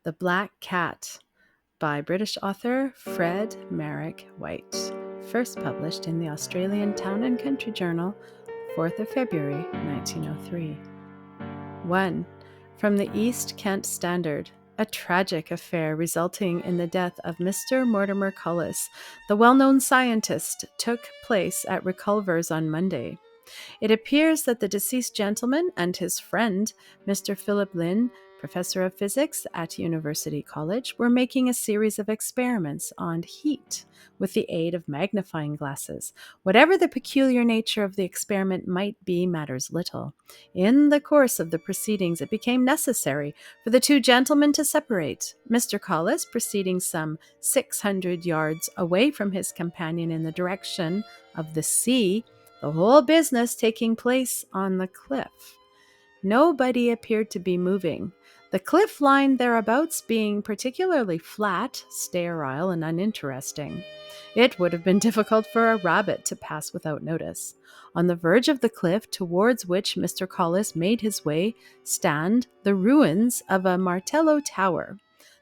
The Black Cat by British author Fred Merrick White. First published in the Australian Town and Country Journal, 4th of February, 1903. 1. From the East Kent Standard. A tragic affair resulting in the death of Mr. Mortimer Colles, the well-known scientist, took place at Reculver's on Monday. It appears that the deceased gentleman and his friend, Mr. Philip Lyne, professor of physics at University College, were making a series of experiments on heat with the aid of magnifying glasses. Whatever the peculiar nature of the experiment might be matters little. In the course of the proceedings, it became necessary for the two gentlemen to separate, Mr. Colles proceeding some 600 yards away from his companion in the direction of the sea, the whole business taking place on the cliff. Nobody appeared to be moving, the cliff line thereabouts being particularly flat, sterile, and uninteresting. It would have been difficult for a rabbit to pass without notice. On the verge of the cliff towards which Mr. Colles made his way stand the ruins of a martello tower.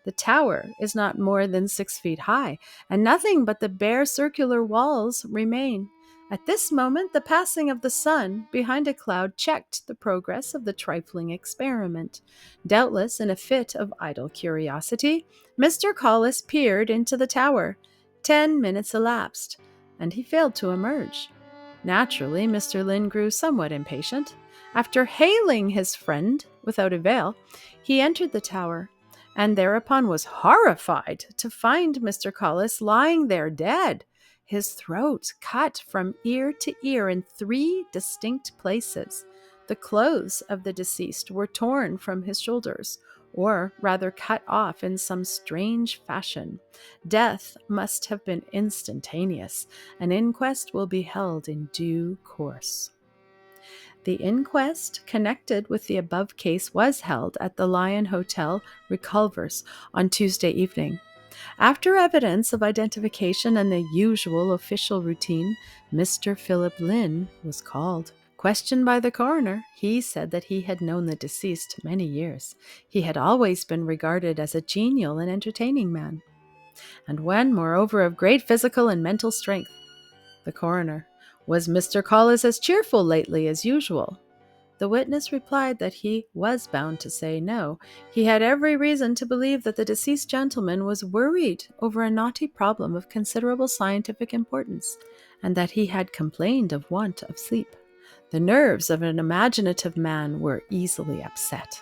The tower is not more than 6 feet high, and nothing but the bare circular walls remain. At this moment, the passing of the sun behind a cloud checked the progress of the trifling experiment. Doubtless, in a fit of idle curiosity, Mr. Colles peered into the tower. 10 minutes elapsed, and he failed to emerge. Naturally, Mr. Lyne grew somewhat impatient. After hailing his friend without avail, he entered the tower, and thereupon was horrified to find Mr. Colles lying there dead, his throat cut from ear to ear in 3 distinct places. The clothes of the deceased were torn from his shoulders, or rather cut off in some strange fashion. Death must have been instantaneous. An inquest will be held in due course. The inquest connected with the above case was held at the Lyne Hotel, Reculver's, on Tuesday evening. After evidence of identification and the usual official routine, Mr. Philip Lyne was called. Questioned by the coroner, he said that he had known the deceased many years. He had always been regarded as a genial and entertaining man, and one, moreover, of great physical and mental strength. The coroner: was Mr. Colles as cheerful lately as usual? The witness replied that he was bound to say no. He had every reason to believe that the deceased gentleman was worried over a knotty problem of considerable scientific importance, and that he had complained of want of sleep. The nerves of an imaginative man were easily upset.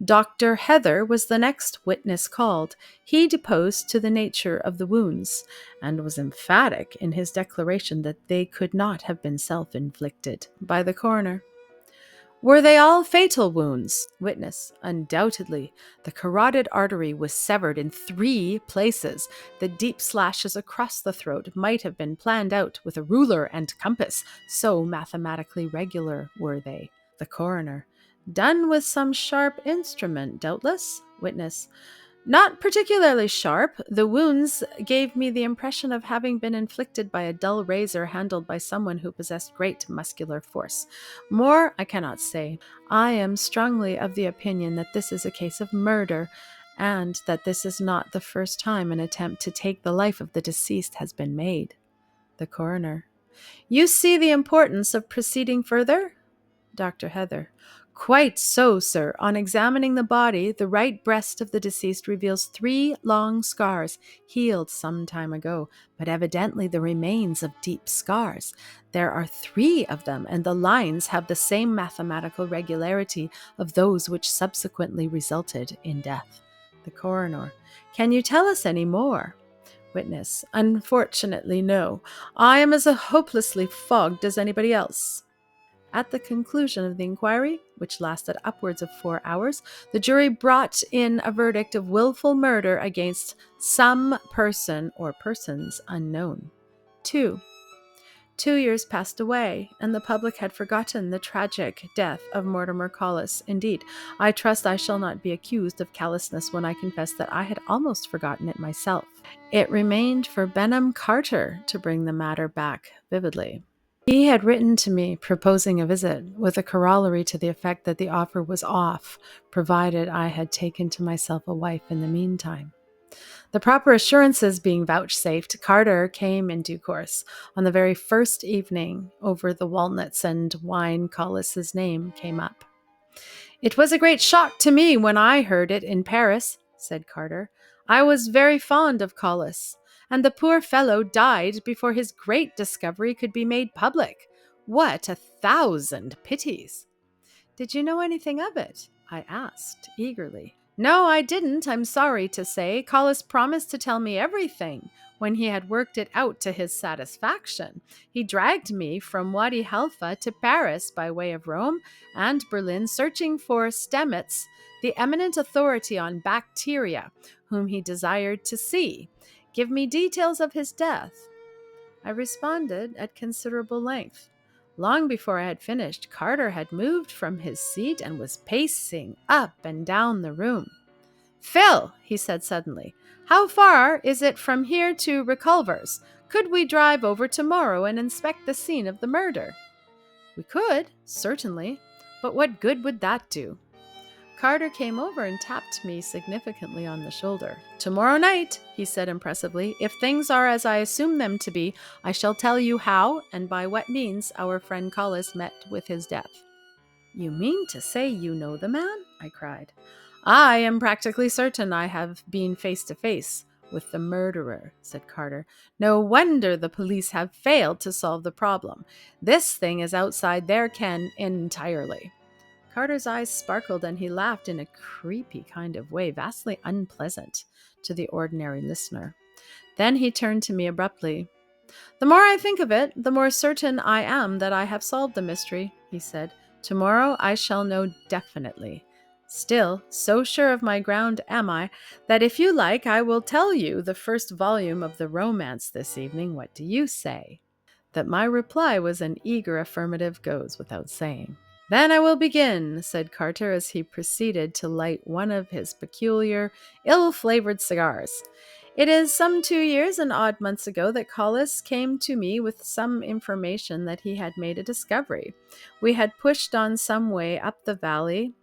Dr. Heather was the next witness called. He deposed to the nature of the wounds, and was emphatic in his declaration that they could not have been self-inflicted by the coroner. Were they all fatal wounds? Witness: undoubtedly. The carotid artery was severed in 3 places. The deep slashes across the throat might have been planned out with a ruler and compass, so mathematically regular were they. The coroner: done with some sharp instrument, doubtless? Witness: not particularly sharp. The wounds gave me the impression of having been inflicted by a dull razor handled by someone who possessed great muscular force. More I cannot say. I am strongly of the opinion that this is a case of murder, and that this is not the first time an attempt to take the life of the deceased has been made. The coroner: you see the importance of proceeding further? Dr. Heather: quite so, sir. On examining the body, the right breast of the deceased reveals 3 long scars, healed some time ago, but evidently the remains of deep scars. There are 3 of them, and the lines have the same mathematical regularity of those which subsequently resulted in death. The coroner: can you tell us any more? Witness: unfortunately, no. I am as hopelessly fogged as anybody else. At the conclusion of the inquiry, which lasted upwards of 4 hours, the jury brought in a verdict of willful murder against some person or persons unknown. 2 years passed away, and the public had forgotten the tragic death of Mortimer Colles. Indeed, I trust I shall not be accused of callousness when I confess that I had almost forgotten it myself. It remained for Bonham Carter to bring the matter back vividly. He had written to me proposing a visit, with a corollary to the effect that the offer was off, provided I had taken to myself a wife in the meantime. The proper assurances being vouchsafed, Carter came in due course. On the very first evening, over the walnuts and wine, Collis's name came up. "It was a great shock to me when I heard it in Paris," said Carter. "I was very fond of Collis, and the poor fellow died before his great discovery could be made public. What 1,000 pities!" "Did you know anything of it?" I asked eagerly. "No, I didn't, I'm sorry to say. Collis promised to tell me everything when he had worked it out to his satisfaction. He dragged me from Wadi Halfa to Paris by way of Rome and Berlin, searching for Stemets, the eminent authority on bacteria, whom he desired to see. Give me details of his death." I responded at considerable length. Long before I had finished, Carter had moved from his seat and was pacing up and down the room. "Phil," he said suddenly, "how far is it from here to Reculver's? Could we drive over tomorrow and inspect the scene of the murder?" "We could, certainly, but what good would that do?" Carter came over and tapped me significantly on the shoulder. "Tomorrow night," he said impressively, "if things are as I assume them to be, I shall tell you how and by what means our friend Collis met with his death." "You mean to say you know the man?" I cried. "I am practically certain I have been face to face with the murderer," said Carter. "No wonder the police have failed to solve the problem. This thing is outside their ken entirely." Carter's eyes sparkled and he laughed in a creepy kind of way, vastly unpleasant to the ordinary listener. Then he turned to me abruptly. "The more I think of it, the more certain I am that I have solved the mystery," he said. "Tomorrow I shall know definitely. Still, so sure of my ground am I, that if you like, I will tell you the first volume of the romance this evening. What do you say?" That my reply was an eager affirmative goes without saying. "Then I will begin," said Carter as he proceeded to light one of his peculiar, ill-flavored cigars. "It is some 2 years and odd months ago that Collis came to me with some information that he had made a discovery. We had pushed on some way up the valley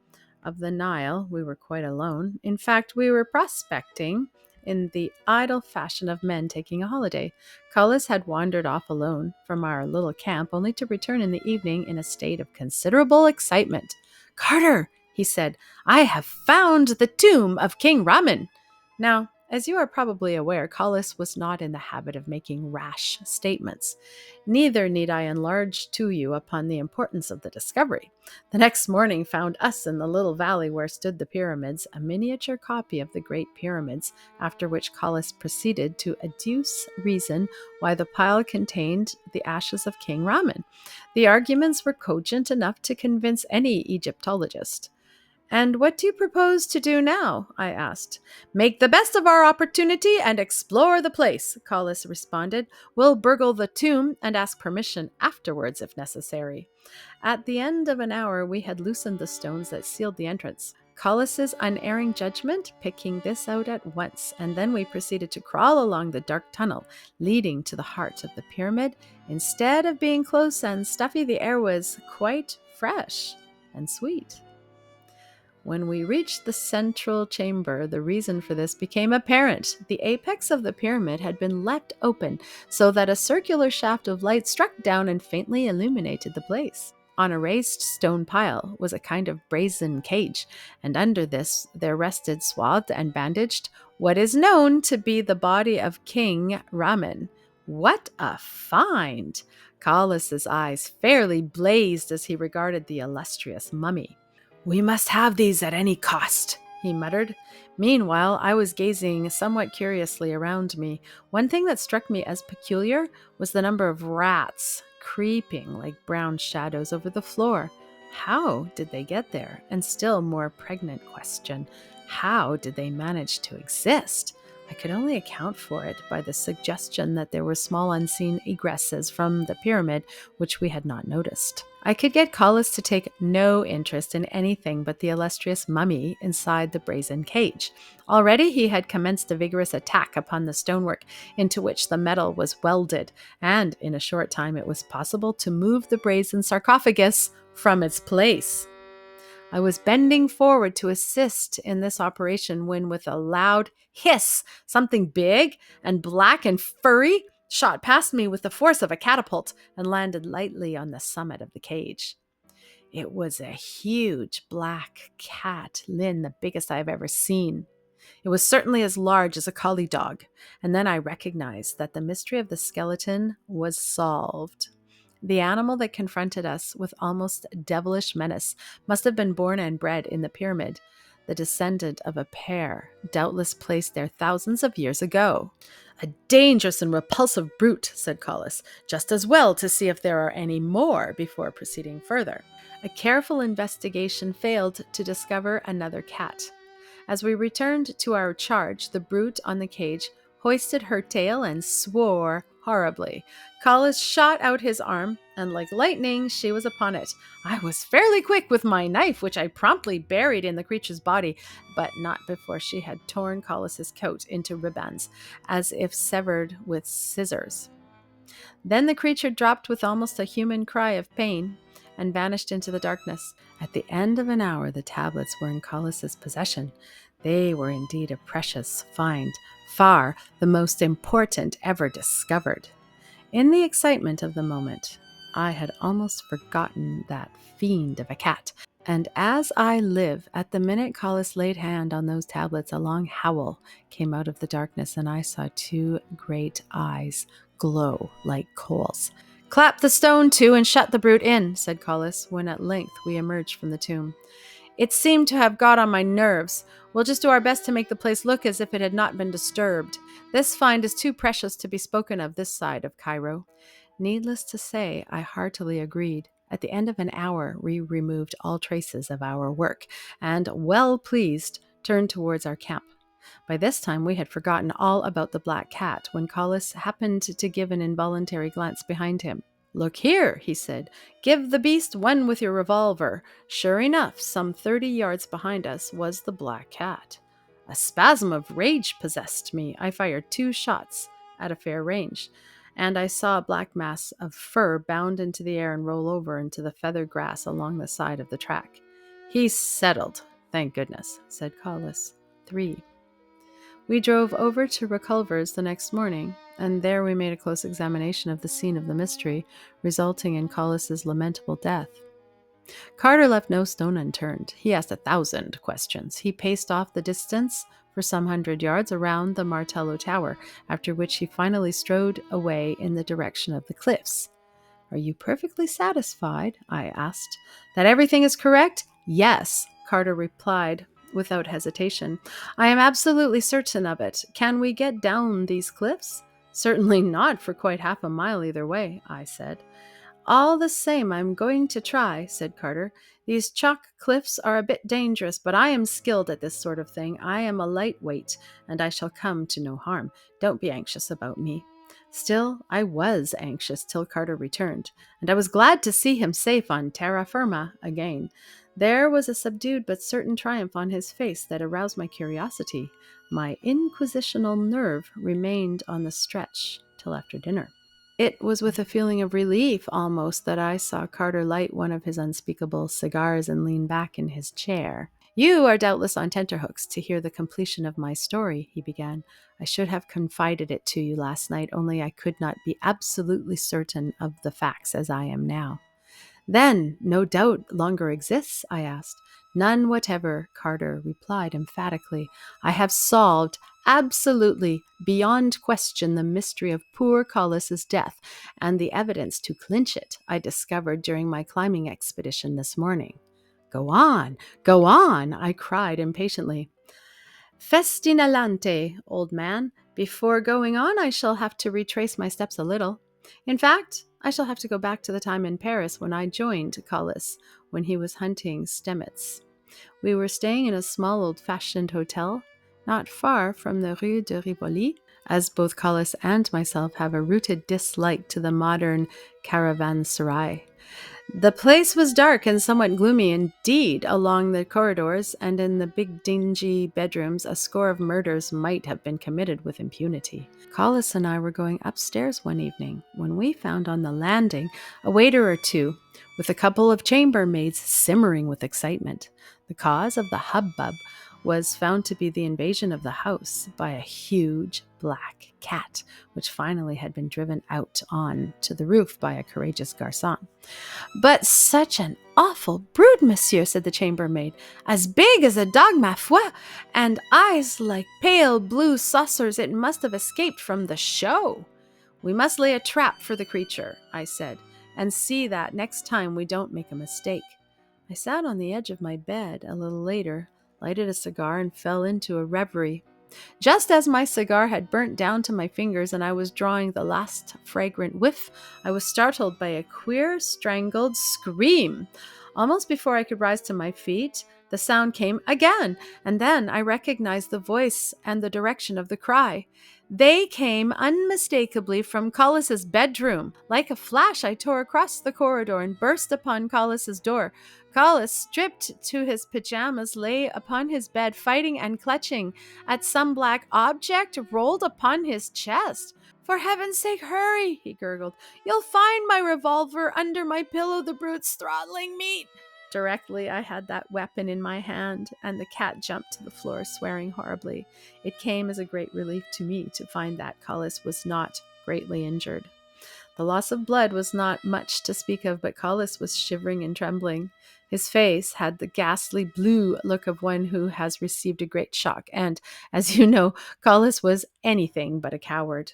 of the Nile. We were quite alone. In fact, we were prospecting in the idle fashion of men taking a holiday. Collis had wandered off alone from our little camp, only to return in the evening in a state of considerable excitement. "Carter," he said, "I have found the tomb of King Ramen." Now, as you are probably aware, Collis was not in the habit of making rash statements. Neither need I enlarge to you upon the importance of the discovery. The next morning found us in the little valley where stood the pyramids, a miniature copy of the Great Pyramids, after which Collis proceeded to adduce reason why the pile contained the ashes of King Ramen. The arguments were cogent enough to convince any Egyptologist. "And what do you propose to do now?" I asked. "Make the best of our opportunity and explore the place," Collis responded. "We'll burgle the tomb and ask permission afterwards if necessary." At the end of an hour, we had loosened the stones that sealed the entrance, Collis's unerring judgment picking this out at once, and then we proceeded to crawl along the dark tunnel leading to the heart of the pyramid. Instead of being close and stuffy, the air was quite fresh and sweet. When we reached the central chamber, the reason for this became apparent. The apex of the pyramid had been left open so that a circular shaft of light struck down and faintly illuminated the place. On a raised stone pile was a kind of brazen cage, and under this there rested, swathed and bandaged, what is known to be the body of King Ramen. What a find! Collis's eyes fairly blazed as he regarded the illustrious mummy. "We must have these at any cost," he muttered. Meanwhile, I was gazing somewhat curiously around me. One thing that struck me as peculiar was the number of rats creeping like brown shadows over the floor. How did they get there? And still more pregnant question, how did they manage to exist? I could only account for it by the suggestion that there were small unseen egresses from the pyramid which we had not noticed. I could get Colles to take no interest in anything but the illustrious mummy inside the brazen cage. Already he had commenced a vigorous attack upon the stonework into which the metal was welded, and in a short time it was possible to move the brazen sarcophagus from its place. I was bending forward to assist in this operation when, with a loud hiss, something big and black and furry shot past me with the force of a catapult and landed lightly on the summit of the cage. It was a huge black cat, Lyne, the biggest I have ever seen. It was certainly as large as a collie dog, and then I recognized that the mystery of the skeleton was solved. The animal that confronted us with almost devilish menace must have been born and bred in the pyramid, the descendant of a pair, doubtless placed there thousands of years ago. "A dangerous and repulsive brute," said Colles. "Just as well to see if there are any more before proceeding further." A careful investigation failed to discover another cat. As we returned to our charge, the brute on the cage hoisted her tail and swore horribly. Colles shot out his arm, and like lightning, she was upon it. I was fairly quick with my knife, which I promptly buried in the creature's body, but not before she had torn Colles's coat into ribands, as if severed with scissors. Then the creature dropped with almost a human cry of pain and vanished into the darkness. At the end of an hour, the tablets were in Colles's possession. They were indeed a precious find, far the most important ever discovered. In the excitement of the moment, I had almost forgotten that fiend of a cat, and as I live, at the minute Colles laid hand on those tablets, a long howl came out of the darkness, and I saw two great eyes glow like coals. "Clap the stone to and shut the brute in," said Colles, when at length we emerged from the tomb. "It seemed to have got on my nerves. We'll just do our best to make the place look as if it had not been disturbed. This find is too precious to be spoken of this side of Cairo." Needless to say, I heartily agreed. At the end of an hour, we removed all traces of our work, and, well pleased, turned towards our camp. By this time, we had forgotten all about the black cat, when Colles happened to give an involuntary glance behind him. "Look here," he said. "Give the beast one with your revolver." Sure enough, some 30 yards behind us was the black cat. A spasm of rage possessed me. I fired 2 shots at a fair range, and I saw a black mass of fur bound into the air and roll over into the feathered grass along the side of the track. "He's settled, thank goodness," said Colles. 3. We drove over to Reculver's the next morning, and there we made a close examination of the scene of the mystery, resulting in Colles's lamentable death. Carter left no stone unturned. He asked 1,000 questions. He paced off the distance for some 100 yards around the Martello Tower, after which he finally strode away in the direction of the cliffs. "Are you perfectly satisfied?" I asked. "That everything is correct?" "Yes," Carter replied without hesitation. "I am absolutely certain of it. Can we get down these cliffs?" "Certainly not for quite half a mile either way," I said. "All the same, I'm going to try," said Carter. "These chalk cliffs are a bit dangerous, but I am skilled at this sort of thing. I am a lightweight, and I shall come to no harm. Don't be anxious about me." Still, I was anxious till Carter returned, and I was glad to see him safe on terra firma again. There was a subdued but certain triumph on his face that aroused my curiosity. My inquisitional nerve remained on the stretch till after dinner. It was with a feeling of relief almost that I saw Carter light one of his unspeakable cigars and lean back in his chair. "You are doubtless on tenterhooks to hear the completion of my story," he began. "I should have confided it to you last night, only I could not be absolutely certain of the facts as I am now." "Then no doubt longer exists?" I asked. "None whatever," Carter replied emphatically. "I have solved absolutely, beyond question, the mystery of poor Colles's death, and the evidence to clinch it I discovered during my climbing expedition this morning." Go on, I cried impatiently. "Festinellante, old man. Before going on, I shall have to retrace my steps a little. In fact, I shall have to go back to the time in Paris when I joined Colles, when he was hunting stemets. We were staying in a small old-fashioned hotel, not far from the Rue de Rivoli, as both Colles and myself have a rooted dislike to the modern caravanserai. The place was dark and somewhat gloomy indeed. Along the corridors and in the big dingy bedrooms, a score of murders might have been committed with impunity. Colles and I were going upstairs one evening when we found on the landing a waiter or two with a couple of chambermaids simmering with excitement. The cause of the hubbub was found to be the invasion of the house by a huge black cat, which finally had been driven out on to the roof by a courageous garçon. "But such an awful brood, monsieur," said the chambermaid, "as big as a dog, ma foi, and eyes like pale blue saucers. It must have escaped from the show." "We must lay a trap for the creature," I said, "and see that next time we don't make a mistake." I sat on the edge of my bed a little later, lighted a cigar, and fell into a reverie. Just as my cigar had burnt down to my fingers and I was drawing the last fragrant whiff, I was startled by a queer, strangled scream. Almost before I could rise to my feet, the sound came again, and then I recognized the voice and the direction of the cry. They came unmistakably from Colles's bedroom. Like a flash, I tore across the corridor and burst upon Colles's door. Colles, stripped to his pajamas, lay upon his bed, fighting and clutching at some black object rolled upon his chest. "For heaven's sake, hurry," he gurgled. "You'll find my revolver under my pillow. The brute's throttling me." Directly I had that weapon in my hand, and the cat jumped to the floor, swearing horribly. It came as a great relief to me to find that Colles was not greatly injured. The loss of blood was not much to speak of, but Colles was shivering and trembling. His face had the ghastly blue look of one who has received a great shock, and, as you know, Colles was anything but a coward.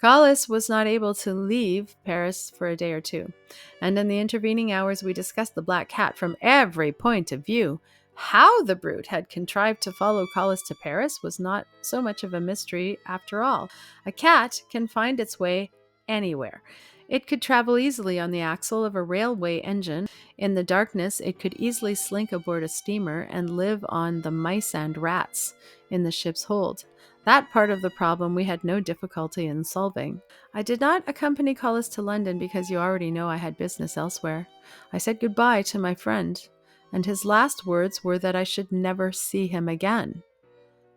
Colles was not able to leave Paris for a day or two, and in the intervening hours we discussed the black cat from every point of view. How the brute had contrived to follow Colles to Paris was not so much of a mystery after all. A cat can find its way anywhere. It could travel easily on the axle of a railway engine. In the darkness, it could easily slink aboard a steamer and live on the mice and rats in the ship's hold. That part of the problem we had no difficulty in solving. I did not accompany Colles to London because you already know I had business elsewhere. I said goodbye to my friend, and his last words were that I should never see him again.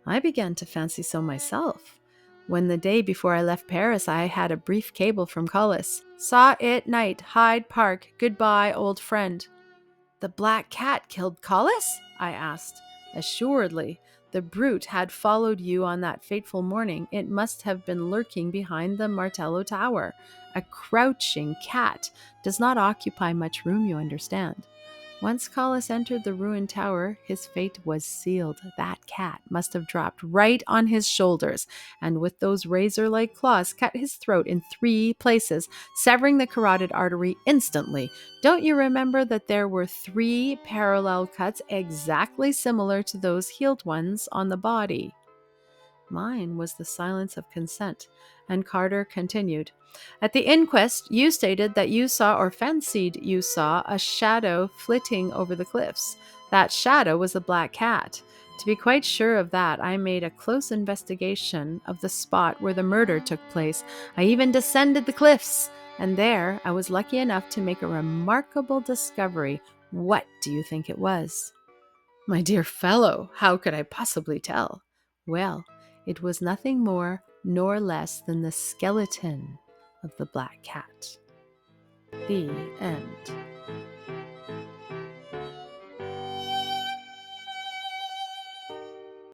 I began to fancy so myself. When the day before I left Paris, I had a brief cable from Colles. "Saw it night, Hyde Park. Goodbye, old friend." "The black cat killed Colles?" I asked. "Assuredly. The brute had followed you on that fateful morning. It must have been lurking behind the Martello Tower. A crouching cat does not occupy much room, you understand. Once Colles entered the ruined tower, his fate was sealed. That cat must have dropped right on his shoulders, and with those razor-like claws cut his throat in 3 places, severing the carotid artery instantly. Don't you remember that there were 3 parallel cuts exactly similar to those healed ones on the body?" Mine was the silence of consent, and Carter continued. "At the inquest, you stated that you saw, or fancied you saw, a shadow flitting over the cliffs. That shadow was a black cat. To be quite sure of that, I made a close investigation of the spot where the murder took place. I even descended the cliffs, and there I was lucky enough to make a remarkable discovery. What do you think it was?" "My dear fellow, how could I possibly tell?" "Well, it was nothing more nor less than the skeleton of the black cat." The end.